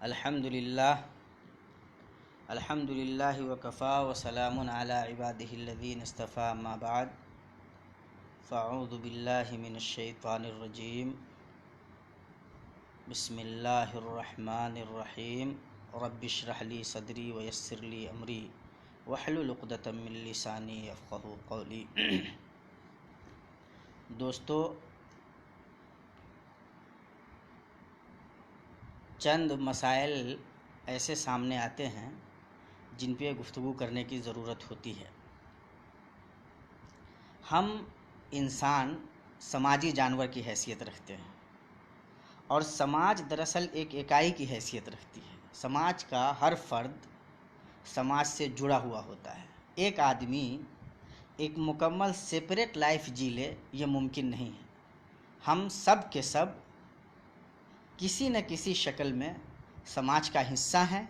الحمدللہ وکفا وسلام علی عبادہ الذین اصطفیٰ اما بعد فاعوذ باللہ من الشیطان الرجیم بسم اللہ الرحمن الرحیم رب اشرح لی صدری ویسر لی امری واحلل عقدۃ من لسانی یفقہوا قولی۔ دوستو، چند مسائل ایسے سامنے آتے ہیں جن پہ گفتگو کرنے کی ضرورت ہوتی ہے۔ ہم انسان سماجی جانور کی حیثیت رکھتے ہیں اور سماج دراصل ایک اکائی کی حیثیت رکھتی ہے۔ سماج کا ہر فرد سماج سے جڑا ہوا ہوتا ہے۔ ایک آدمی ایک مکمل سیپریٹ لائف جی لے، یہ ممکن نہیں ہے۔ ہم سب کے سب کسی نہ کسی شکل میں سماج کا حصہ ہیں،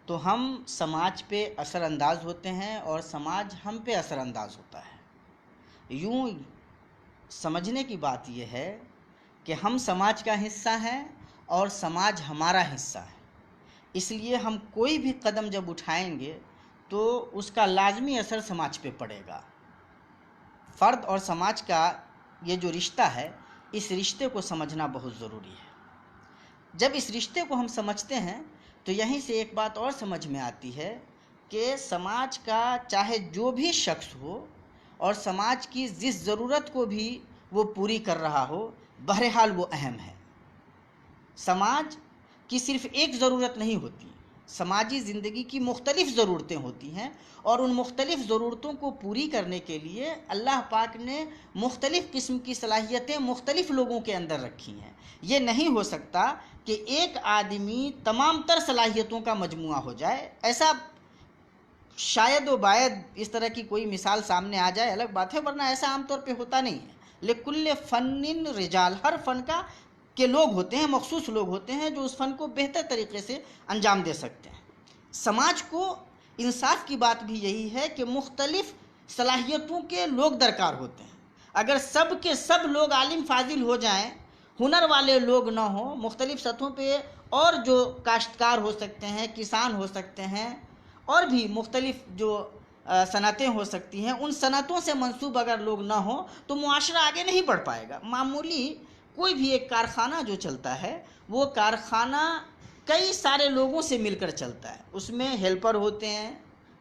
تو ہم سماج پہ اثر انداز ہوتے ہیں اور سماج ہم پہ اثر انداز ہوتا ہے۔ یوں سمجھنے کی بات یہ ہے کہ ہم سماج کا حصہ ہیں اور سماج ہمارا حصہ ہے، اس لیے ہم کوئی بھی قدم جب اٹھائیں گے تو اس کا لازمی اثر سماج پہ پڑے گا۔ فرد اور سماج کا یہ جو رشتہ ہے، اس رشتے کو سمجھنا بہت ضروری ہے۔ جب اس رشتے کو ہم سمجھتے ہیں تو یہیں سے ایک بات اور سمجھ میں آتی ہے کہ سماج کا چاہے جو بھی شخص ہو اور سماج کی جس ضرورت کو بھی وہ پوری کر رہا ہو، بہرحال وہ اہم ہے۔ سماج کی صرف ایک ضرورت نہیں ہوتی، سماجی زندگی کی مختلف ضرورتیں ہوتی ہیں، اور ان مختلف ضرورتوں کو پوری کرنے کے لیے اللہ پاک نے مختلف قسم کی صلاحیتیں مختلف لوگوں کے اندر رکھی ہیں۔ یہ نہیں ہو سکتا کہ ایک آدمی تمام تر صلاحیتوں کا مجموعہ ہو جائے۔ ایسا شاید و باید اس طرح کی کوئی مثال سامنے آ جائے الگ بات ہے، ورنہ ایسا عام طور پہ ہوتا نہیں ہے۔ لکل فن رجال، ہر فن کا کے لوگ ہوتے ہیں، مخصوص لوگ ہوتے ہیں جو اس فن کو بہتر طریقے سے انجام دے سکتے ہیں۔ سماج کو انصاف کی بات بھی یہی ہے کہ مختلف صلاحیتوں کے لوگ درکار ہوتے ہیں۔ اگر سب کے سب لوگ عالم فاضل ہو جائیں، ہنر والے لوگ نہ ہوں، مختلف سطحوں پہ اور جو کاشتکار ہو سکتے ہیں، کسان ہو سکتے ہیں، اور بھی مختلف جو صنعتیں ہو سکتی ہیں، ان صنعتوں سے منسوب اگر لوگ نہ ہوں تو معاشرہ آگے نہیں بڑھ پائے گا۔ معمولی کوئی بھی ایک کارخانہ جو چلتا ہے، وہ کارخانہ کئی سارے لوگوں سے مل کر چلتا ہے۔ اس میں ہیلپر ہوتے ہیں،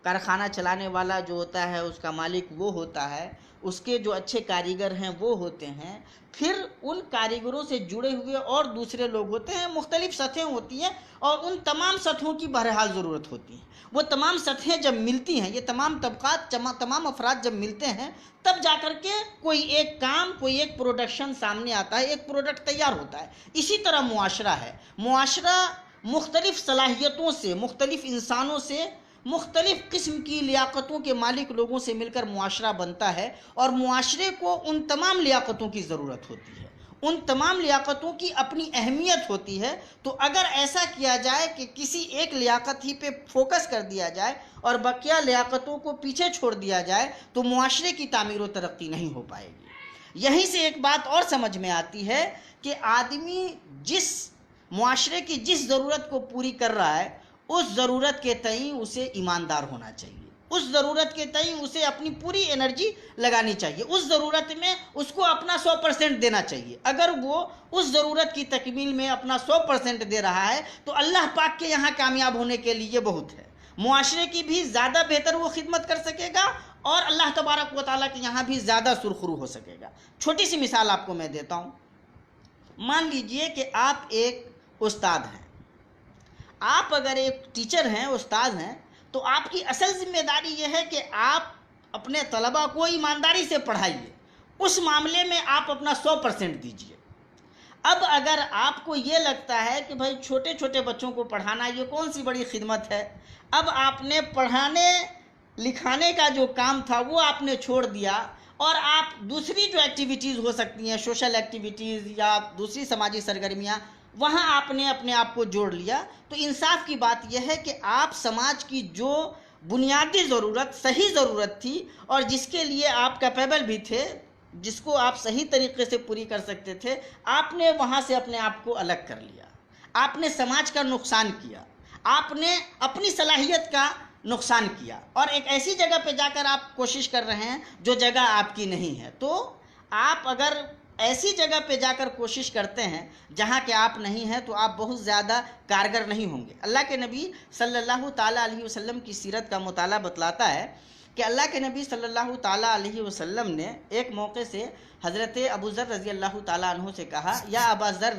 کارخانہ چلانے والا جو ہوتا ہے اس کا مالک وہ ہوتا ہے، اس کے جو اچھے کاریگر ہیں وہ ہوتے ہیں، پھر ان کاریگروں سے جڑے ہوئے اور دوسرے لوگ ہوتے ہیں، مختلف سطحیں ہوتی ہیں، اور ان تمام سطحوں کی بہرحال ضرورت ہوتی ہے۔ وہ تمام سطحیں جب ملتی ہیں، یہ تمام طبقات، تمام افراد جب ملتے ہیں، تب جا کر کے کوئی ایک کام، کوئی ایک پروڈکشن سامنے آتا ہے، ایک پروڈکٹ تیار ہوتا ہے۔ اسی طرح معاشرہ ہے۔ معاشرہ مختلف صلاحیتوں سے، مختلف انسانوں سے، مختلف قسم کی لیاقتوں کے مالک لوگوں سے مل کر معاشرہ بنتا ہے، اور معاشرے کو ان تمام لیاقتوں کی ضرورت ہوتی ہے۔ ان تمام لیاقتوں کی اپنی اہمیت ہوتی ہے۔ تو اگر ایسا کیا جائے کہ کسی ایک لیاقت ہی پہ فوکس کر دیا جائے اور بقیہ لیاقتوں کو پیچھے چھوڑ دیا جائے تو معاشرے کی تعمیر و ترقی نہیں ہو پائے گی۔ یہیں سے ایک بات اور سمجھ میں آتی ہے کہ آدمی جس معاشرے کی جس ضرورت کو پوری کر رہا ہے، اس ضرورت کے تئیں اسے ایماندار ہونا چاہیے، اس ضرورت کے تئیں اسے اپنی پوری انرجی لگانی چاہیے، اس ضرورت میں اس کو اپنا 100% دینا چاہیے۔ اگر وہ اس ضرورت کی تکمیل میں اپنا 100% دے رہا ہے تو اللہ پاک کے یہاں کامیاب ہونے کے لیے بہت ہے۔ معاشرے کی بھی زیادہ بہتر وہ خدمت کر سکے گا، اور اللہ تبارک و تعالیٰ کے یہاں بھی زیادہ سرخرو ہو سکے گا۔ چھوٹی سی مثال آپ کو میں دیتا ہوں۔ مان لیجئے کہ آپ ایک استاد ہیں۔ آپ اگر ایک ٹیچر ہیں، استاد ہیں، تو آپ کی اصل ذمہ داری یہ ہے کہ آپ اپنے طلباء کو ایمانداری سے پڑھائیے، اس معاملے میں آپ اپنا 100% دیجیے۔ اب اگر آپ کو یہ لگتا ہے کہ بھائی چھوٹے چھوٹے بچوں کو پڑھانا یہ کون سی بڑی خدمت ہے، اب آپ نے پڑھانے لکھانے کا جو کام تھا وہ آپ نے چھوڑ دیا، اور آپ دوسری جو ایکٹیویٹیز ہو سکتی ہیں، سوشل ایکٹیویٹیز یا دوسری سماجی سرگرمیاں، وہاں آپ نے اپنے آپ کو جوڑ لیا، تو انصاف کی بات یہ ہے کہ آپ سماج کی جو بنیادی ضرورت، صحیح ضرورت تھی، اور جس کے لیے آپ کیپیبل بھی تھے، جس کو آپ صحیح طریقے سے پوری کر سکتے تھے، آپ نے وہاں سے اپنے آپ کو الگ کر لیا۔ آپ نے سماج کا نقصان کیا، آپ نے اپنی صلاحیت کا نقصان کیا، اور ایک ایسی جگہ پہ جا کر آپ کوشش کر رہے ہیں جو جگہ آپ کی نہیں ہے. تو آپ اگر ایسی جگہ پہ جا کر کوشش کرتے ہیں جہاں کہ آپ نہیں ہیں تو آپ بہت زیادہ کارگر نہیں ہوں گے. اللہ کے نبی صلی اللہ تعالیٰ علیہ وسلم کی سیرت کا مطالعہ بتلاتا ہے کہ اللہ کے نبی صلی اللہ تعالیٰ علیہ وسلم نے ایک موقع سے حضرت ابو ذر رضی اللہ تعالیٰ عنہ سے کہا، یا ابا ذر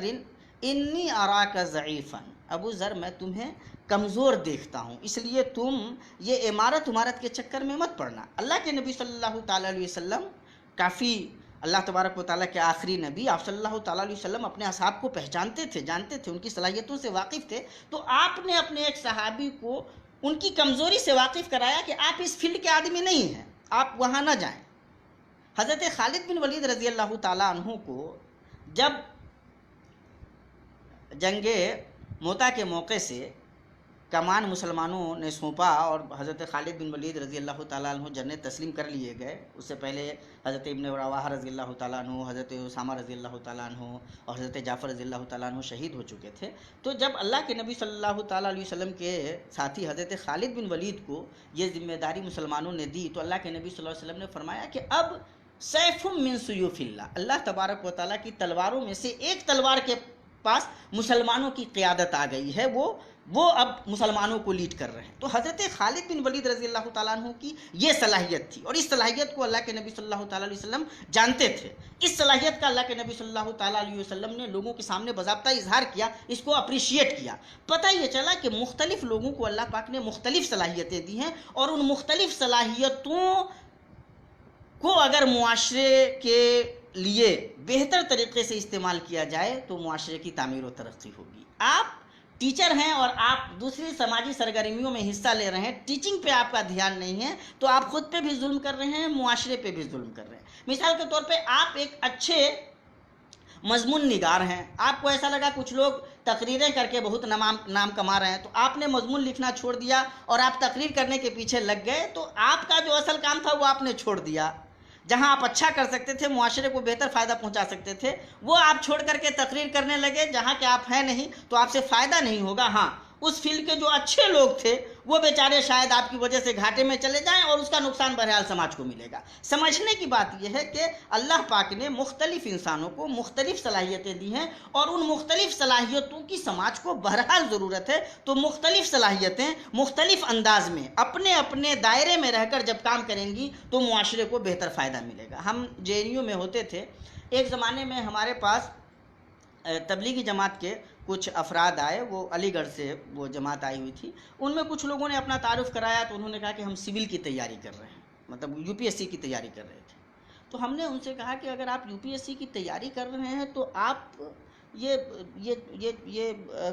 انی اراک ضعیفا، ابو ذر میں تمہیں کمزور دیکھتا ہوں، اس لیے تم یہ عمارت کے چکر میں مت پڑنا. اللہ کے نبی صلی اللہ تعالیٰ علیہ وسلم کافی، اللہ تبارک و تعالیٰ کے آخری نبی، آپ صلی اللہ تعالیٰ علیہ وسلم اپنے اصحاب کو پہچانتے تھے، جانتے تھے، ان کی صلاحیتوں سے واقف تھے. تو آپ نے اپنے ایک صحابی کو ان کی کمزوری سے واقف کرایا کہ آپ اس فیلڈ کے آدمی نہیں ہیں، آپ وہاں نہ جائیں. حضرت خالد بن ولید رضی اللہ تعالیٰ عنہ کو جب جنگ موتا کے موقع سے کمان مسلمانوں نے سونپا اور حضرت خالد بن ولید رضی اللہ تعالیٰ عنہ جنت تسلیم کر لیے گئے، اس سے پہلے حضرت ابن رواحہ رضی اللہ تعالیٰ عنہ، حضرت اسامہ رضی اللہ تعالیٰ عنہ اور حضرت جعفر رضی اللہ تعالیٰ عنہ شہید ہو چکے تھے. تو جب اللہ کے نبی صلی اللہ تعالیٰ علیہ وسلم کے ساتھی حضرت خالد بن ولید کو یہ ذمہ داری مسلمانوں نے دی، تو اللہ کے نبی صلی اللہ علیہ وسلم نے فرمایا کہ اب سیف من سیوف اللہ، اللہ تبارک و تعالیٰ کی تلواروں میں سے ایک تلوار کے پاس مسلمانوں کی قیادت آ گئی ہے، وہ اب مسلمانوں کو لیڈ کر رہے ہیں. تو حضرت خالد بن ولید رضی اللہ تعالیٰ عنہ کی یہ صلاحیت تھی، اور اس صلاحیت کو اللہ کے نبی صلی اللہ تعالیٰ علیہ وسلم جانتے تھے. اس صلاحیت کا اللہ کے نبی صلی اللہ تعالیٰ علیہ وسلم نے لوگوں کے سامنے باضابطہ اظہار کیا، اس کو اپریشیٹ کیا. پتہ یہ چلا کہ مختلف لوگوں کو اللہ پاک نے مختلف صلاحیتیں دی ہیں، اور ان مختلف صلاحیتوں کو اگر معاشرے کے لیے بہتر طریقے سے استعمال کیا جائے تو معاشرے کی تعمیر و ترقی ہوگی. آپ ٹیچر ہیں اور آپ دوسری سماجی سرگرمیوں میں حصہ لے رہے ہیں، ٹیچنگ پہ آپ کا دھیان نہیں ہے، تو آپ خود پہ بھی ظلم کر رہے ہیں، معاشرے پہ بھی ظلم کر رہے ہیں. مثال کے طور پہ آپ ایک اچھے مضمون نگار ہیں، آپ کو ایسا لگا کچھ لوگ تقریریں کر کے بہت نام کما رہے ہیں، تو آپ نے مضمون لکھنا چھوڑ دیا اور آپ تقریر کرنے کے پیچھے لگ گئے. تو آپ کا جو اصل کام تھا وہ آپ نے چھوڑ دیا. جہاں آپ اچھا کر سکتے تھے، معاشرے کو بہتر فائدہ پہنچا سکتے تھے، وہ آپ چھوڑ کر کے تقریر کرنے لگے جہاں کہ آپ ہیں نہیں، تو آپ سے فائدہ نہیں ہوگا. ہاں، اس فیلڈ کے جو اچھے لوگ تھے وہ بیچارے شاید آپ کی وجہ سے گھاٹے میں چلے جائیں، اور اس کا نقصان بہرحال سماج کو ملے گا. سمجھنے کی بات یہ ہے کہ اللہ پاک نے مختلف انسانوں کو مختلف صلاحیتیں دی ہیں، اور ان مختلف صلاحیتوں کی سماج کو بہرحال ضرورت ہے. تو مختلف صلاحیتیں مختلف انداز میں اپنے اپنے دائرے میں رہ کر جب کام کریں گی تو معاشرے کو بہتر فائدہ ملے گا. ہم JNU میں ہوتے تھے، ایک زمانے میں ہمارے پاس تبلیغی جماعت کے کچھ افراد آئے، وہ علی گڑھ سے وہ جماعت آئی ہوئی تھی. ان میں کچھ لوگوں نے اپنا تعارف کرایا تو انہوں نے کہا کہ ہم سول کی تیاری کر رہے ہیں، مطلب UPSC کی تیاری کر رہے تھے. تو ہم نے ان سے کہا کہ اگر آپ UPSC کی تیاری کر رہے ہیں تو آپ یہ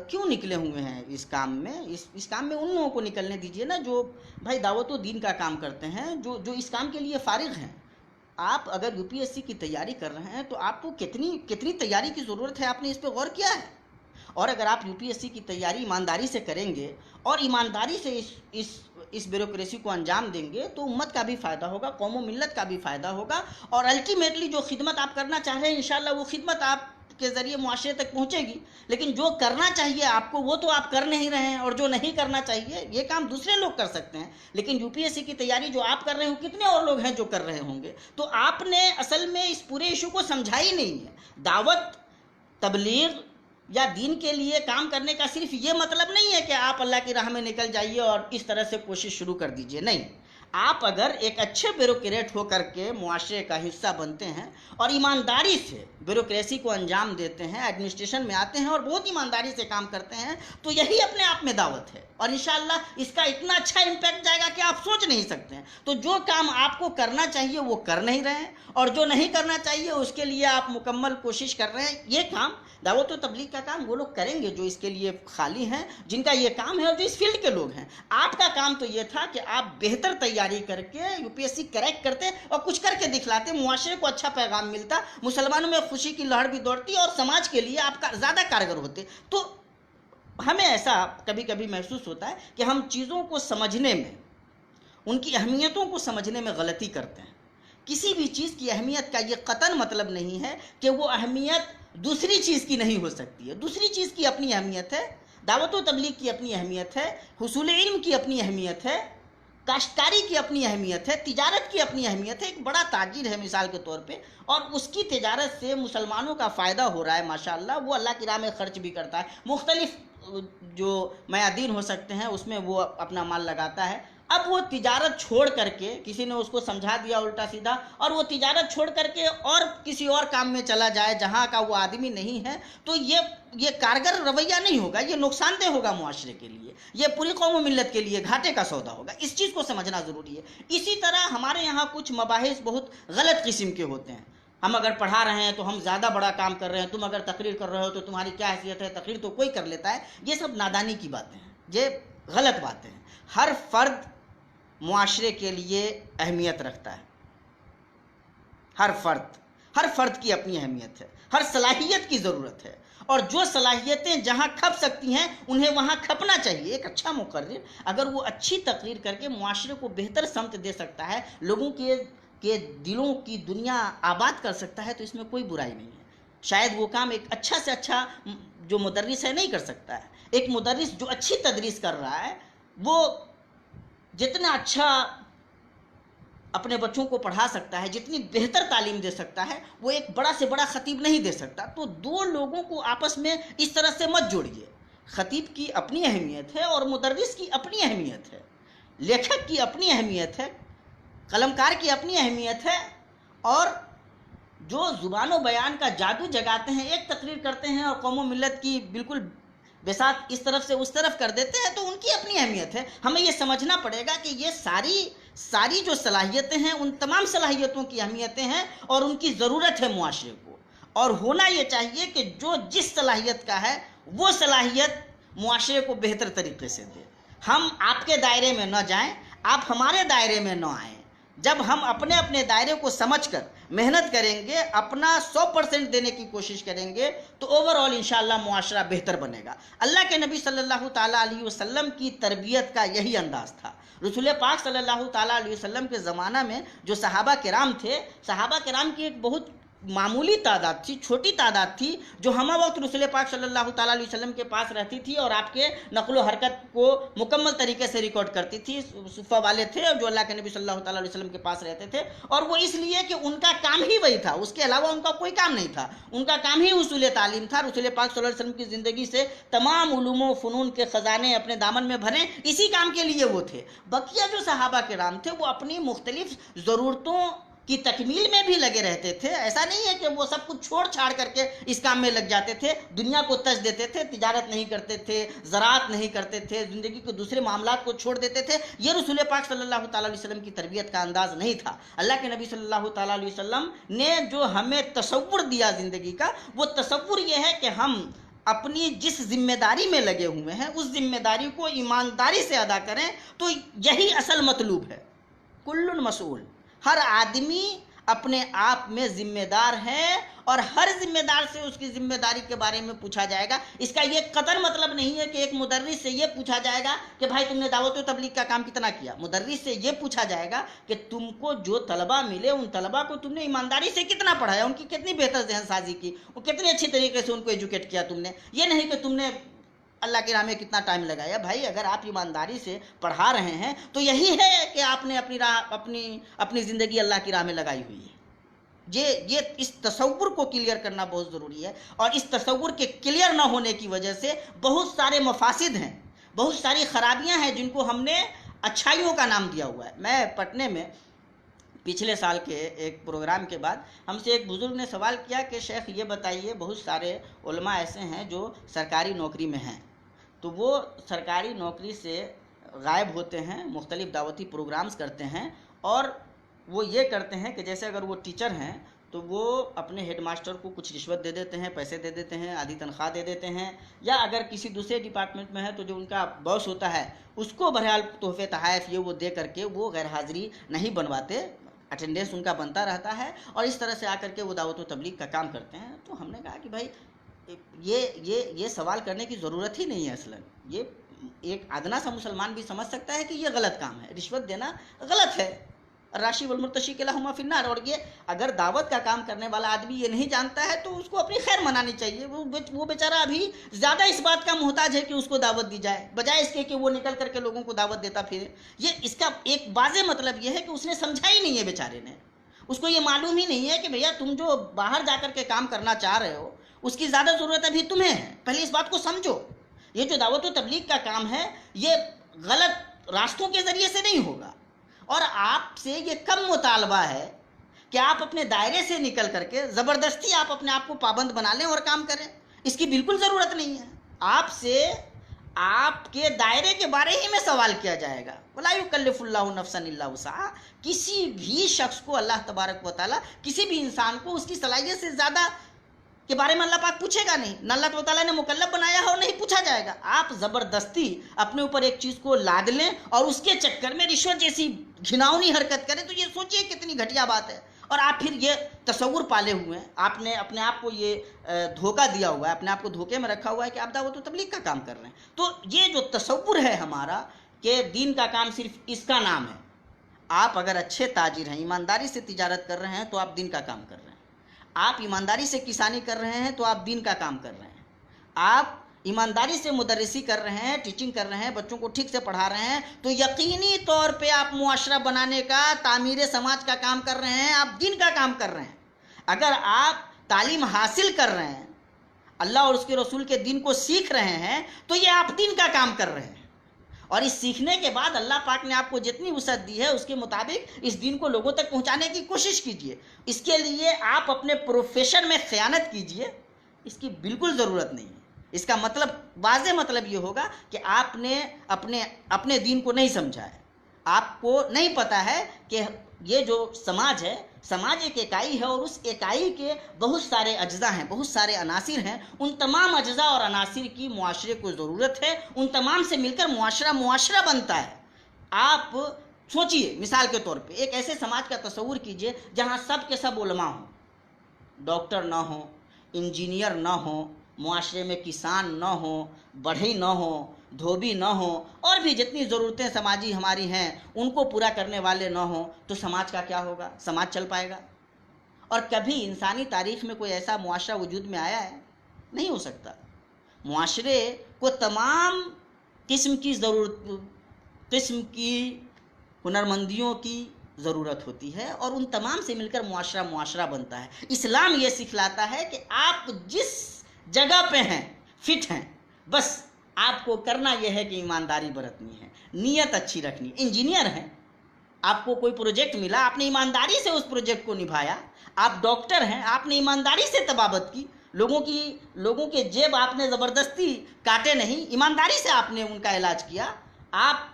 کیوں نکلے ہوئے ہیں اس کام میں؟ اس کام میں ان لوگوں کو نکلنے دیجئے نا جو بھائی دعوت و دین کا کام کرتے ہیں، جو اس کام کے لیے فارغ ہیں. آپ اگر UPSC کی تیاری کر رہے ہیں تو آپ کو کتنی تیاری کی ضرورت ہے، آپ نے اس پہ غور کیا ہے؟ اور اگر آپ UPSC کی تیاری ایمانداری سے کریں گے اور ایمانداری سے اس بیوروکریسی کو انجام دیں گے تو امت کا بھی فائدہ ہوگا، قوم و ملت کا بھی فائدہ ہوگا، اور الٹیمیٹلی جو خدمت آپ کرنا چاہ رہے ہیں انشاءاللہ وہ خدمت آپ کے ذریعے معاشرے تک پہنچے گی. لیکن جو کرنا چاہیے آپ کو وہ تو آپ کر نہیں رہے ہیں، اور جو نہیں کرنا چاہیے یہ کام دوسرے لوگ کر سکتے ہیں. لیکن UPSC کی تیاری جو آپ کر رہے ہوں کتنے اور لوگ ہیں جو کر رہے ہوں گے. تو آپ نے اصل میں اس پورے ایشو کو سمجھا ہی نہیں ہے. دعوت، تبلیغ یا دین کے لیے کام کرنے کا صرف یہ مطلب نہیں ہے کہ آپ اللہ کی راہ میں نکل جائیے اور اس طرح سے کوشش شروع کر دیجئے. نہیں، آپ اگر ایک اچھے بیوروکریٹ ہو کر کے معاشرے کا حصہ بنتے ہیں اور ایمانداری سے بیوروکریسی کو انجام دیتے ہیں، ایڈمنسٹریشن میں آتے ہیں اور بہت ایمانداری سے کام کرتے ہیں، تو یہی اپنے آپ میں دعوت ہے، اور انشاءاللہ اس کا اتنا اچھا امپیکٹ جائے گا کہ آپ سوچ نہیں سکتے ہیں. تو جو کام آپ کو کرنا چاہیے وہ کر نہیں رہے ہیں، اور جو نہیں کرنا چاہیے اس کے لیے آپ مکمل کوشش کر رہے ہیں. یہ کام دعوت و تبلیغ کا کام وہ لوگ کریں گے جو اس کے لیے خالی ہیں، جن کا یہ کام ہے اور جو اس فیلڈ کے لوگ ہیں. آپ کا کام تو یہ تھا کہ آپ بہتر تیاری کر کے UPSC کریکٹ کرتے اور کچھ کر کے دکھلاتے، معاشرے کو اچھا پیغام ملتا، مسلمانوں میں خوشی کی لہر بھی دوڑتی اور سماج کے لیے آپ کا زیادہ کارگر ہوتے. تو ہمیں ایسا کبھی کبھی محسوس ہوتا ہے کہ ہم چیزوں کو سمجھنے میں، ان کی اہمیتوں کو سمجھنے میں غلطی کرتے ہیں. کسی بھی چیز کی اہمیت کا یہ قطعاً مطلب نہیں ہے کہ وہ اہمیت دوسری چیز کی نہیں ہو سکتی ہے. دوسری چیز کی اپنی اہمیت ہے، دعوت و تبلیغ کی اپنی اہمیت ہے، حصول علم کی اپنی اہمیت ہے، کاشتکاری کی اپنی اہمیت ہے، تجارت کی اپنی اہمیت ہے. ایک بڑا تاجر ہے مثال کے طور پہ، اور اس کی تجارت سے مسلمانوں کا فائدہ ہو رہا ہے ماشاءاللہ، وہ اللہ کی راہ میں خرچ بھی کرتا ہے، مختلف جو میادین ہو سکتے ہیں اس میں وہ اپنا مال لگاتا ہے. اب وہ تجارت چھوڑ کر کے، کسی نے اس کو سمجھا دیا الٹا سیدھا، اور وہ تجارت چھوڑ کر کے اور کسی اور کام میں چلا جائے جہاں کا وہ آدمی نہیں ہے، تو یہ کارگر رویہ نہیں ہوگا، یہ نقصان دہ ہوگا معاشرے کے لیے، یہ پوری قوم و ملت کے لیے گھاٹے کا سودا ہوگا. اس چیز کو سمجھنا ضروری ہے. اسی طرح ہمارے یہاں کچھ مباحث بہت غلط قسم کے ہوتے ہیں. ہم اگر پڑھا رہے ہیں تو ہم زیادہ بڑا کام کر رہے ہیں، تم اگر تقریر کر رہے ہو تو تمہاری کیا حیثیت ہے، تقریر تو کوئی کر لیتا ہے. یہ سب نادانی کی باتیں ہیں، یہ غلط باتیں ہیں. ہر فرد معاشرے کے لیے اہمیت رکھتا ہے. ہر فرد کی اپنی اہمیت ہے، ہر صلاحیت کی ضرورت ہے، اور جو صلاحیتیں جہاں کھپ سکتی ہیں انہیں وہاں کھپنا چاہیے. ایک اچھا مقرر اگر وہ اچھی تقریر کر کے معاشرے کو بہتر سمت دے سکتا ہے، لوگوں کے دلوں کی دنیا آباد کر سکتا ہے، تو اس میں کوئی برائی نہیں ہے. شاید وہ کام ایک اچھا سے اچھا جو مدرس ہے نہیں کر سکتا ہے. ایک مدرس جو اچھی تدریس کر رہا ہے، وہ جتنا اچھا اپنے بچوں کو پڑھا سکتا ہے، جتنی بہتر تعلیم دے سکتا ہے، وہ ایک بڑا سے بڑا خطیب نہیں دے سکتا. تو دو لوگوں کو آپس میں اس طرح سے مت جوڑیے. خطیب کی اپنی اہمیت ہے اور مدرس کی اپنی اہمیت ہے، لیکھک کی اپنی اہمیت ہے، قلمکار کی اپنی اہمیت ہے. اور جو زبان و بیان کا جادو جگاتے ہیں، ایک تقریر کرتے ہیں اور قوم و ملت کی بالکل بساط اس طرف سے اس طرف کر دیتے ہیں، تو ان کی اپنی اہمیت ہے. ہمیں یہ سمجھنا پڑے گا کہ یہ ساری جو صلاحیتیں ہیں، ان تمام صلاحیتوں کی اہمیتیں ہیں اور ان کی ضرورت ہے معاشرے کو. اور ہونا یہ چاہیے کہ جو جس صلاحیت کا ہے وہ صلاحیت معاشرے کو بہتر طریقے سے دے. ہم آپ کے دائرے میں نہ جائیں، آپ ہمارے دائرے میں نہ آئیں. جب ہم اپنے اپنے دائرے کو سمجھ کر محنت کریں گے، اپنا 100% دینے کی کوشش کریں گے، تو اوورآل انشاءاللہ معاشرہ بہتر بنے گا. اللہ کے نبی صلی اللہ تعالیٰ علیہ وسلم کی تربیت کا یہی انداز تھا. رسول پاک صلی اللہ تعالیٰ علیہ وسلم کے زمانہ میں جو صحابہ کرام تھے، صحابہ کرام کی ایک بہت معمولی تعداد تھی، چھوٹی تعداد تھی، جو ہمہ وقت رسول پاک صلی اللہ تعالیٰ علیہ وسلم کے پاس رہتی تھی اور آپ کے نقل و حرکت کو مکمل طریقے سے ریکارڈ کرتی تھی. صفہ والے تھے جو اللہ کے نبی صلی اللہ تعالیٰ علیہ وسلم کے پاس رہتے تھے، اور وہ اس لیے کہ ان کا کام ہی وہی تھا، اس کے علاوہ ان کا کوئی کام نہیں تھا. ان کا کام ہی حصول تعلیم تھا. رسول پاک صلی اللہ علیہ وسلم کی زندگی سے تمام علوم و فنون کے خزانے اپنے دامن میں بھریں، اسی کام کے لیے وہ تھے. بقیہ جو صحابہ کرام تھے وہ اپنی مختلف ضرورتوں کی تکمیل میں بھی لگے رہتے تھے. ایسا نہیں ہے کہ وہ سب کچھ چھوڑ چھاڑ کر کے اس کام میں لگ جاتے تھے. دنیا کو ترجیح دیتے تھے، تجارت نہیں کرتے تھے، زراعت نہیں کرتے تھے، زندگی کے دوسرے معاملات کو چھوڑ دیتے تھے. یہ رسول پاک صلی اللہ تعالیٰ علیہ وسلم کی تربیت کا انداز نہیں تھا. اللہ کے نبی صلی اللہ تعالیٰ علیہ وسلم نے جو ہمیں تصور دیا زندگی کا، وہ تصور یہ ہے کہ ہم اپنی جس ذمہ داری میں لگے ہوئے ہیں اس ذمہ داری کو ایمانداری سے ادا کریں. تو یہی اصل مطلوب ہے. کل مسئول، ہر آدمی اپنے آپ میں ذمہ دار ہے، اور ہر ذمہ دار سے اس کی ذمہ داری کے بارے میں پوچھا جائے گا. اس کا یہ قطعاً مطلب نہیں ہے کہ ایک مدرس سے یہ پوچھا جائے گا کہ بھائی تم نے دعوت و تبلیغ کا کام کتنا کیا. مدرس سے یہ پوچھا جائے گا کہ تم کو جو طلبہ ملے ان طلبہ کو تم نے ایمانداری سے کتنا پڑھایا، ان کی کتنی بہتر ذہن سازی کی، وہ کتنی اچھی طریقے سے ان کو ایجوکیٹ کیا تم نے. یہ نہیں کہ تم نے اللہ کے راہ میں کتنا ٹائم لگایا. بھائی اگر آپ ایمانداری سے پڑھا رہے ہیں تو یہی ہے کہ آپ نے اپنی زندگی اللہ کی راہ میں لگائی ہوئی ہے. یہ اس تصور کو کلیئر کرنا بہت ضروری ہے. اور اس تصور کے کلیئر نہ ہونے کی وجہ سے بہت سارے مفاسد ہیں، بہت ساری خرابیاں ہیں جن کو ہم نے اچھائیوں کا نام دیا ہوا ہے. میں پٹنے میں پچھلے سال کے ایک پروگرام کے بعد ہم سے ایک بزرگ نے سوال کیا کہ شیخ یہ بتائیے، بہت سارے علماء ایسے ہیں جو سرکاری نوکری میں ہیں، تو وہ سرکاری نوکری سے غائب ہوتے ہیں، مختلف دعوتی پروگرامز کرتے ہیں، اور وہ یہ کرتے ہیں کہ جیسے اگر وہ ٹیچر ہیں تو وہ اپنے ہیڈ ماسٹر کو کچھ رشوت دے دیتے ہیں، پیسے دے دیتے ہیں، آدھی تنخواہ دے دیتے ہیں، یا اگر کسی دوسرے ڈپارٹمنٹ میں ہے تو جو ان کا باس ہوتا ہے اس کو بہرحال تحفے تحائف یہ وہ دے کر کے وہ غیر حاضری نہیں بنواتے، اٹینڈنس ان کا بنتا رہتا ہے، اور اس طرح سے آ کر کے وہ دعوت و تبلیغ کا کام کرتے ہیں. تو ہم نے کہا کہ بھائی یہ سوال کرنے کی ضرورت ہی نہیں ہے. اصلاً یہ ایک ادنا سا مسلمان بھی سمجھ سکتا ہے کہ یہ غلط کام ہے، رشوت دینا غلط ہے. الراشی والمرتشی کلاہما فی النار. اور یہ اگر دعوت کا کام کرنے والا آدمی یہ نہیں جانتا ہے تو اس کو اپنی خیر منانی چاہیے. وہ بیچارہ ابھی زیادہ اس بات کا محتاج ہے کہ اس کو دعوت دی جائے, بجائے اس کے کہ وہ نکل کر کے لوگوں کو دعوت دیتا پھرے. یہ اس کا ایک واضح مطلب یہ ہے کہ اس نے سمجھا ہی نہیں ہے بیچارے نے. اس کو یہ معلوم ہی نہیں ہے کہ بھیا تم جو باہر جا کر کے کام کرنا چاہ رہے ہو اس کی زیادہ ضرورت ابھی تمہیں ہے. پہلے اس بات کو سمجھو. یہ جو دعوت و تبلیغ کا کام ہے یہ غلط راستوں کے ذریعے سے نہیں ہوگا. اور آپ سے یہ کم مطالبہ ہے کہ آپ اپنے دائرے سے نکل کر کے زبردستی آپ اپنے آپ کو پابند بنا لیں اور کام کریں. اس کی بالکل ضرورت نہیں ہے. آپ سے آپ کے دائرے کے بارے ہی میں سوال کیا جائے گا. وَلَا يُكَلِّفُ اللَّهُ نَفْسًا إِلَّا وُسْعَهَا. کسی بھی شخص کو اللہ تبارک و تعالیٰ کسی بھی انسان کو اس کی صلاحیت سے زیادہ کے بارے میں اللہ پاک پوچھے گا نہیں. نہ اللہ تعالیٰ نے مکلف بنایا ہے اور نہیں پوچھا جائے گا. آپ زبردستی اپنے اوپر ایک چیز کو لاد لیں اور اس کے چکر میں رشوت جیسی گھناؤنی حرکت کریں تو یہ سوچیے کتنی گھٹیا بات ہے. اور آپ پھر یہ تصور پالے ہوئے ہیں, آپ نے اپنے آپ کو یہ دھوکہ دیا ہوا ہے, اپنے آپ کو دھوکے میں رکھا ہوا ہے کہ آپ دعوت و تبلیغ کا کام کر رہے ہیں. تو یہ جو تصور ہے ہمارا کہ دین کا کام صرف اس کا نام ہے. آپ اگر اچھے تاجر ہیں, ایمانداری سے تجارت کر رہے ہیں تو آپ دین کا کام کر رہے ہیں. آپ ایمانداری سے کسانی کر رہے ہیں تو آپ دین کا کام کر رہے ہیں. آپ ایمانداری سے مدرسی کر رہے ہیں, ٹیچنگ کر رہے ہیں, بچوں کو ٹھیک سے پڑھا رہے ہیں تو یقینی طور پہ آپ معاشرہ بنانے کا, تعمیر سماج کا کام کر رہے ہیں, آپ دین کا کام کر رہے ہیں. اگر آپ تعلیم حاصل کر رہے ہیں, اللہ اور اس کے رسول کے دین کو سیکھ رہے ہیں تو یہ آپ دین کا کام کر رہے ہیں. اور اس سیکھنے کے بعد اللہ پاک نے آپ کو جتنی وسعت دی ہے اس کے مطابق اس دین کو لوگوں تک پہنچانے کی کوشش کیجیے. اس کے لیے آپ اپنے پروفیشن میں خیانت کیجیے, اس کی بالکل ضرورت نہیں ہے. اس کا مطلب واضح مطلب یہ ہوگا کہ آپ نے اپنے دین کو نہیں سمجھا ہے. آپ کو نہیں پتا ہے کہ یہ جو سماج ہے, سماج ایک اکائی ہے اور اس اکائی کے بہت سارے اجزاء ہیں, بہت سارے عناصر ہیں. ان تمام اجزاء اور عناصر کی معاشرے کو ضرورت ہے. ان تمام سے مل کر معاشرہ بنتا ہے. آپ سوچئے, مثال کے طور پہ ایک ایسے سماج کا تصور کیجئے جہاں سب کے سب علماء ہوں, ڈاکٹر نہ ہوں, انجینئر نہ ہوں, معاشرے میں کسان نہ ہوں, بڑھئی نہ ہوں, دھوبی نہ ہوں, اور بھی جتنی ضرورتیں سماجی ہماری ہیں ان کو پورا کرنے والے نہ ہوں تو سماج کا کیا ہوگا؟ سماج چل پائے گا؟ اور کبھی انسانی تاریخ میں کوئی ایسا معاشرہ وجود میں آیا ہے؟ نہیں ہو سکتا. معاشرے کو تمام قسم کی ہنرمندیوں کی ضرورت ہوتی ہے اور ان تمام سے مل کر معاشرہ بنتا ہے. اسلام یہ سکھلاتا ہے کہ آپ جس جگہ پہ ہیں, فٹ ہیں, بس آپ کو کرنا یہ ہے کہ ایمانداری برتنی ہے, نیت اچھی رکھنی. انجینئر ہیں, آپ کو کوئی پروجیکٹ ملا, آپ نے ایمانداری سے اس پروجیکٹ کو نبھایا. آپ ڈاکٹر ہیں, آپ نے ایمانداری سے طبابت کی. لوگوں کے جیب آپ نے زبردستی کاٹے نہیں, ایمانداری سے آپ نے ان کا علاج کیا. آپ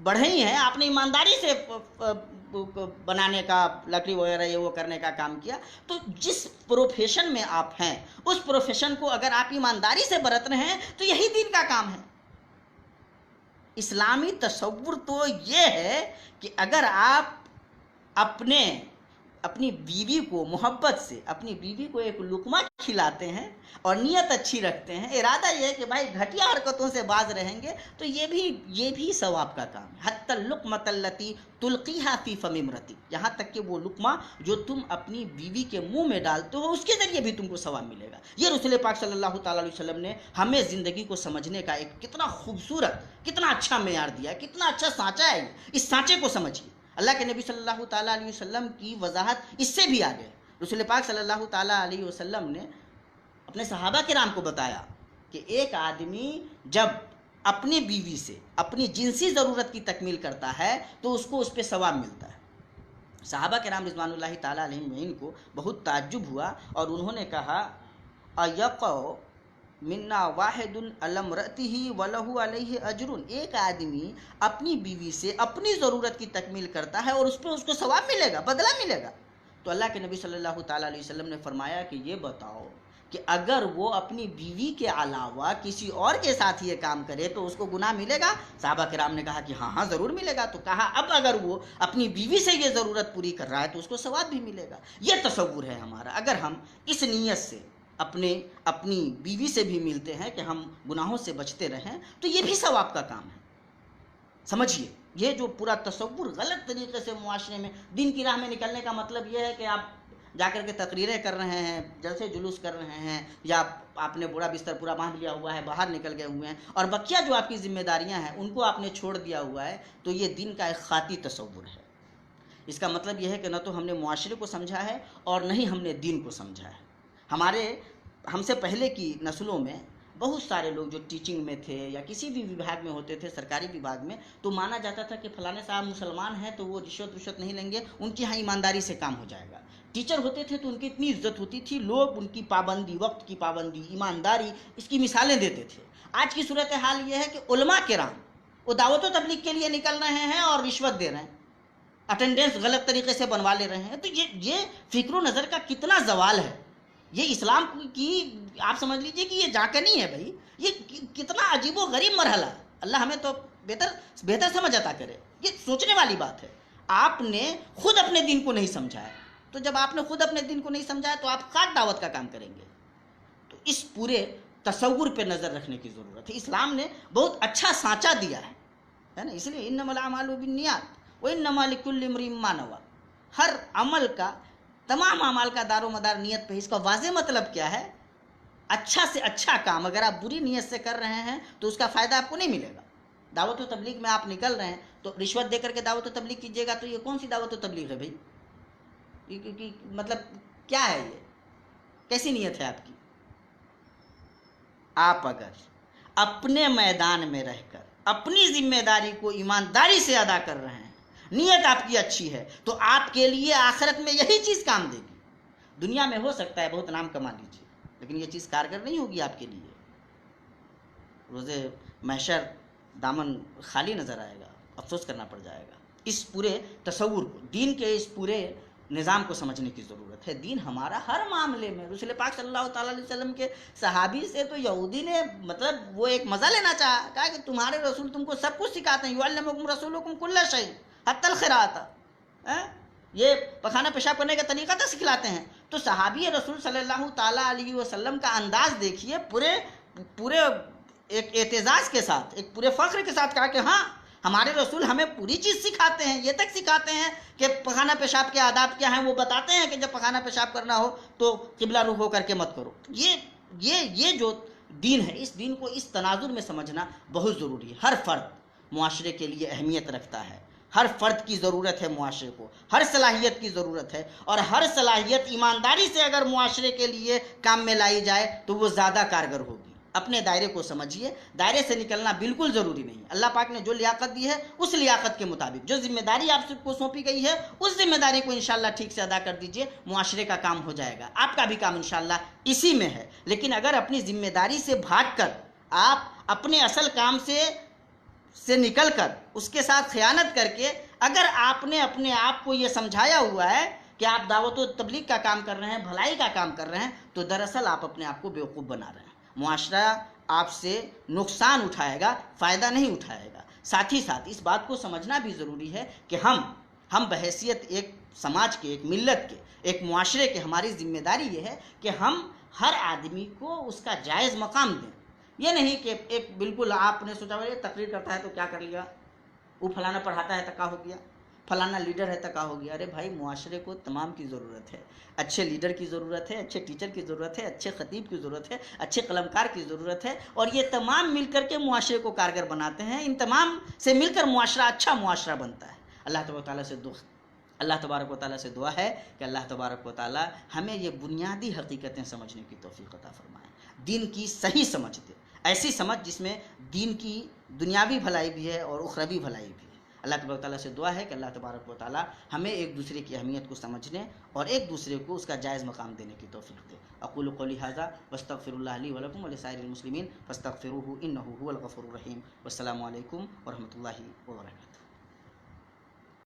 بڑھئی ہیں, آپ نے ایمانداری سے بنانے کا, لکڑی وغیرہ یہ وہ کرنے کا کام کیا. تو جس پروفیشن میں آپ ہیں اس پروفیشن کو اگر آپ ایمانداری سے برت رہے ہیں تو یہی دین کا کام ہے. اسلامی تصور تو یہ ہے کہ اگر آپ اپنی بیوی کو محبت سے, اپنی بیوی کو ایک لقمہ کھلاتے ہیں اور نیت اچھی رکھتے ہیں, ارادہ یہ ہے کہ بھائی گھٹیا حرکتوں سے باز رہیں گے, تو یہ بھی ثواب کا کام ہے. حتی اللقمۃ التی تلقیہا فی فم امرتی, یہاں تک کہ وہ لقمہ جو تم اپنی بیوی کے منہ میں ڈالتے ہو اس کے ذریعے بھی تم کو ثواب ملے گا. یہ رسول پاک صلی اللہ تعالیٰ علیہ وسلم نے ہمیں زندگی کو سمجھنے کا ایک کتنا خوبصورت, کتنا اچھا معیار دیا ہے, کتنا اچھا سانچہ ہے. اس سانچے کو سمجھیے. اللہ کے نبی صلی اللہ تعالیٰ علیہ وسلم کی وضاحت اس سے بھی آگے. رسول پاک صلی اللہ تعالیٰ علیہ وسلم نے اپنے صحابہ کرام کو بتایا کہ ایک آدمی جب اپنی بیوی سے اپنی جنسی ضرورت کی تکمیل کرتا ہے تو اس کو اس پہ ثواب ملتا ہے. صحابہ کرام رضوان اللہ تعالیٰ علیہم کو بہت تعجب ہوا اور انہوں نے کہا ایقع منا واحد علمرتہ ولہ علیہ اجر, ایک آدمی اپنی بیوی سے اپنی ضرورت کی تکمیل کرتا ہے اور اس پہ اس کو ثواب ملے گا, بدلہ ملے گا. تو اللہ کے نبی صلی اللہ تعالیٰ علیہ وسلم نے فرمایا کہ یہ بتاؤ کہ اگر وہ اپنی بیوی کے علاوہ کسی اور کے ساتھ یہ کام کرے تو اس کو گناہ ملے گا؟ صحابہ کرام نے کہا کہ ہاں ضرور ملے گا. تو کہا اب اگر وہ اپنی بیوی سے یہ ضرورت پوری کر رہا ہے تو اس کو ثواب بھی ملے گا. یہ تصور ہے ہمارا. اگر ہم اس نیت سے اپنی بیوی سے بھی ملتے ہیں کہ ہم گناہوں سے بچتے رہیں تو یہ بھی ثواب کا کام ہے. سمجھیے, یہ جو پورا تصور غلط طریقے سے معاشرے میں، دین کی راہ میں نکلنے کا مطلب یہ ہے کہ آپ جا کر کے تقریریں کر رہے ہیں، جلسے جلوس کر رہے ہیں، یا آپ نے بوڑا بستر پورا باندھ لیا ہوا ہے، باہر نکل گئے ہوئے ہیں، اور بقیہ جو آپ کی ذمہ داریاں ہیں ان کو آپ نے چھوڑ دیا ہوا ہے، تو یہ دین کا ایک خاطی تصور ہے۔ اس کا مطلب یہ ہے کہ نہ تو ہم نے معاشرے کو سمجھا ہے اور نہ ہی ہم نے دین کو سمجھا ہے۔ ہم سے پہلے کی نسلوں میں بہت سارے لوگ جو ٹیچنگ میں تھے یا کسی بھی وبھاگ میں ہوتے تھے، سرکاری وبھاگ میں، تو مانا جاتا تھا کہ فلانے صاحب مسلمان ہیں تو وہ رشوت نہیں لیں گے، ان کے یہاں ایمانداری سے کام ہو جائے گا۔ ٹیچر ہوتے تھے تو ان کی اتنی عزت ہوتی تھی، لوگ ان کی پابندی، وقت کی پابندی، ایمانداری، اس کی مثالیں دیتے تھے۔ آج کی صورتحال یہ ہے کہ علماء کرام وہ دعوت و تبلیغ کے لیے نکل رہے ہیں اور رشوت دے رہے ہیں، اٹینڈنس غلط طریقے سے بنوا لے رہے ہیں۔ تو یہ فکر و نظر کا کتنا زوال ہے، یہ اسلام کی آپ سمجھ لیجئے کہ یہ جاکنی ہے بھائی، یہ کتنا عجیب و غریب مرحلہ ہے۔ اللہ ہمیں تو بہتر سمجھ عطا کرے، یہ سوچنے والی بات ہے۔ آپ نے خود اپنے دین کو نہیں سمجھا ہے، تو جب آپ نے خود اپنے دین کو نہیں سمجھا ہے تو آپ خاک دعوت کا کام کریں گے۔ تو اس پورے تصور پہ نظر رکھنے کی ضرورت ہے۔ اسلام نے بہت اچھا سانچہ دیا ہے نا، اس لیے انما الاعمال بالنیات وانما لکل امرئ ما نوى، ہر عمل کا، تمام اعمال کا دار و مدار نیت پہ۔ اس کا واضح مطلب کیا ہے؟ اچھا سے اچھا کام اگر آپ بری نیت سے کر رہے ہیں تو اس کا فائدہ آپ کو نہیں ملے گا۔ دعوت و تبلیغ میں آپ نکل رہے ہیں تو رشوت دے کر کے دعوت و تبلیغ کیجیے گا تو یہ کون سی دعوت و تبلیغ ہے بھائی؟ مطلب کیا ہے یہ؟ کیسی نیت ہے آپ کی؟ آپ اگر اپنے میدان میں رہ کر اپنی ذمہ داری کو ایمانداری سے ادا کر رہے ہیں، نیت آپ کی اچھی ہے، تو آپ کے لیے آخرت میں یہی چیز کام دے گی۔ دنیا میں ہو سکتا ہے بہت نام کما لیجیے، لیکن یہ چیز کارگر نہیں ہوگی آپ کے لیے۔ روز محشر دامن خالی نظر آئے گا، افسوس کرنا پڑ جائے گا۔ اس پورے تصور کو، دین کے اس پورے نظام کو سمجھنے کی ضرورت ہے۔ دین ہمارا ہر معاملے میں، رسول پاک صلی اللہ تعالیٰ علیہ وسلم کے صحابی سے تو یہودی نے مطلب وہ ایک مزہ لینا چاہا، کہا کہ تمہارے رسول تم کو سب کچھ سکھاتے ہیں، یعلمکم رسولکم کل شیء حتی القراءۃ، یہ پخانہ پیشاب کرنے کا طریقہ تک سکھلاتے ہیں۔ تو صحابی رسول صلی اللہ تعالیٰ علیہ وسلم کا انداز دیکھیے، پورے ایک اعتزاز کے ساتھ، ایک پورے فخر کے ساتھ کہا کہ ہاں ہمارے رسول ہمیں پوری چیز سکھاتے ہیں، یہ تک سکھاتے ہیں کہ پخانہ پیشاب کے آداب کیا ہیں، وہ بتاتے ہیں کہ جب پخانہ پیشاب کرنا ہو تو قبلہ رخ ہو کر کے مت کرو۔ یہ جو دین ہے، اس دین کو اس تناظر میں سمجھنا بہت ضروری ہے۔ ہر فرد معاشرے کے لیے اہمیت رکھتا ہے، ہر فرد کی ضرورت ہے معاشرے کو، ہر صلاحیت کی ضرورت ہے، اور ہر صلاحیت ایمانداری سے اگر معاشرے کے لیے کام میں لائی جائے تو وہ زیادہ کارگر ہوگی۔ اپنے دائرے کو سمجھیے، دائرے سے نکلنا بالکل ضروری نہیں۔ اللہ پاک نے جو لیاقت دی ہے اس لیاقت کے مطابق، جو ذمہ داری آپ کو سونپی گئی ہے اس ذمہ داری کو انشاءاللہ ٹھیک سے ادا کر دیجئے، معاشرے کا کام ہو جائے گا، آپ کا بھی کام انشاءاللہ اسی میں ہے۔ لیکن اگر اپنی ذمہ داری سے بھاگ کر آپ اپنے اصل کام سے نکل کر اس کے ساتھ خیانت کر کے اگر آپ نے اپنے آپ کو یہ سمجھایا ہوا ہے کہ آپ دعوت و تبلیغ کا کام کر رہے ہیں، بھلائی کا کام کر رہے ہیں، تو دراصل آپ اپنے آپ کو بیوقوف بنا رہے ہیں۔ معاشرہ آپ سے نقصان اٹھائے گا، فائدہ نہیں اٹھائے گا۔ ساتھ ہی ساتھ اس بات کو سمجھنا بھی ضروری ہے کہ ہم بحیثیت ایک سماج کے، ایک ملت کے، ایک معاشرے کے، ہماری ذمہ داری یہ ہے کہ ہم ہر آدمی کو اس کا جائز مقام دیں۔ یہ نہیں کہ ایک بالکل آپ نے سوچا یہ تقریر کرتا ہے تو کیا کر لیا، وہ فلانا پڑھاتا ہے تو کیا ہو گیا، فلانا لیڈر ہے تو کیا ہو گیا۔ ارے بھائی، معاشرے کو تمام کی ضرورت ہے، اچھے لیڈر کی ضرورت ہے، اچھے ٹیچر کی ضرورت ہے، اچھے خطیب کی ضرورت ہے، اچھے قلمکار کی ضرورت ہے، اور یہ تمام مل کر کے معاشرے کو کارگر بناتے ہیں۔ ان تمام سے مل کر معاشرہ اچھا معاشرہ بنتا ہے۔ اللہ تبارک و تعالیٰ سے دعا ہے کہ اللہ تبارک و تعالیٰ ہمیں یہ بنیادی حقیقتیں سمجھنے کی توفیق عطا فرمائے، دین کی صحیح سمجھ دے، ایسی سمجھ جس میں دین کی دنیاوی بھلائی بھی ہے اور اخروی بھلائی بھی ہے۔ اللہ تبارک و تعالیٰ سے دعا ہے کہ اللہ تبارک و تعالیٰ ہمیں ایک دوسرے کی اہمیت کو سمجھنے اور ایک دوسرے کو اس کا جائز مقام دینے کی توفیق دے۔ اقول قولی ھذا واستغفر اللہ لی ولکم ولسائر المسلمین فاستغفروہ انہ ھو الغفور الرحیم۔ والسلام علیکم ورحمۃ اللہ وبرکاتہ۔